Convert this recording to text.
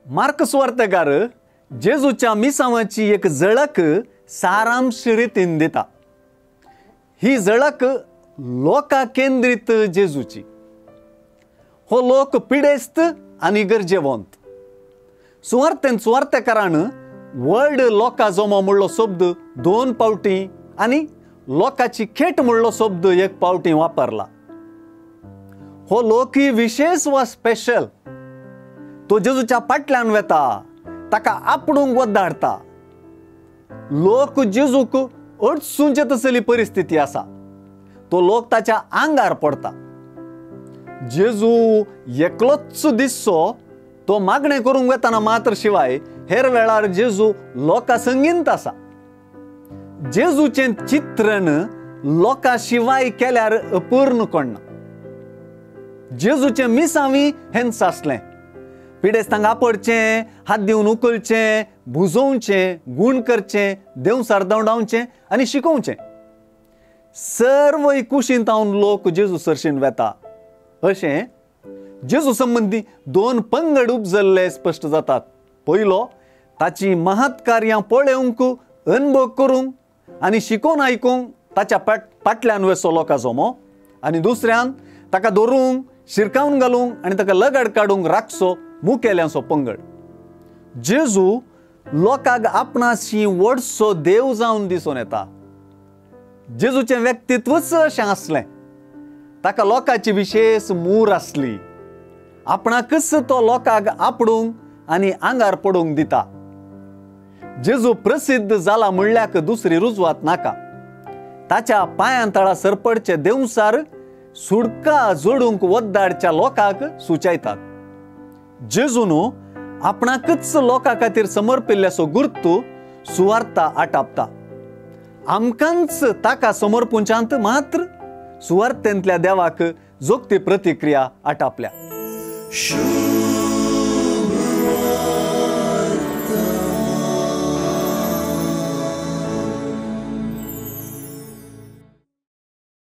Mark सुवार्तेकार जेजूच्या मिसावाची एक झळक सारांश रितीन दिता। ही झळक लोका केंद्रित जेजूची। हो लोक पिडेस्त आणि गरजेवंत। सुवार्तेकारान वर्ल्ड लोका जमो म्हणलो शब्द 2 पावटी आणि लोकाची खेट म्हणलो शब्द 1 पावटी वापरला। हो लोक विशेष वा स्पेशल। तो जेजूच्या फाटल्यान वेता, ताका आपणूक वधाडता। लोक जेजूक अडसूंचे तसली परिस्थिती आसा, तो लोक ताच्या आंगार पडता। जेजू एकलोच दिसचो तो मागणे करूंक वेताना मात्र शिवाय हेर वेळार जेजू लोका संगीत आसा। जेजूचे चित्रण लोका शिवाय केल्यार अपूर्ण कोणना। जेजूचे मिसावी हेंच आसलें। पिडेस्तांक आपडचें, हात दिवन उखलचें, बुजोवचें, गुण करचें, देवसार दंडावचें आनी शिकोवचें। सर्व कुशींत लोक जेजू सरशीन वेता। अशें जेजू संबंधी 2 पंगड उपजल्ले स्पश्ट जातात। पयलो ताची महत् कार्यां पळोवंक, अनुभव करूंक आनी शिकोवन आयकूंक ताच्या फाटल्यान वेसो लोकां जमो, आनी दुसऱ्यान ताका धरूंक, शिरकावन घालूंक आनी ताका लगड काडूंक राखसो मुखेल्यांचो पंगड। जेजू लोकांक आपणाशी व्हडसो देव जावन दिसून येता। जेजूचें व्यक्तित्वच अशें आसलें। ताका लोकांची विशेष मूर आसली। आपणाकच तो लोकांक आपडूंक आनी आंगार पडूंक दिता। जेजू प्रसिद्ध जाला म्हणल्याक दुसरी रुजवात नाका। ताच्या पांयां तळा सरपडचे देवसार सुडका जोडूंक वधाडच्या लोकांक सुचयतात। जेजून आपणाकच लोकां खातीर समर्पिल्ल्याचो गुर्तू सुवार्ता आटापता। आमकांच ताका समर्पुंचांत मात्र सुवार्तेंतल्या देवाक जोगती प्रतिक्रिया आटापल्या।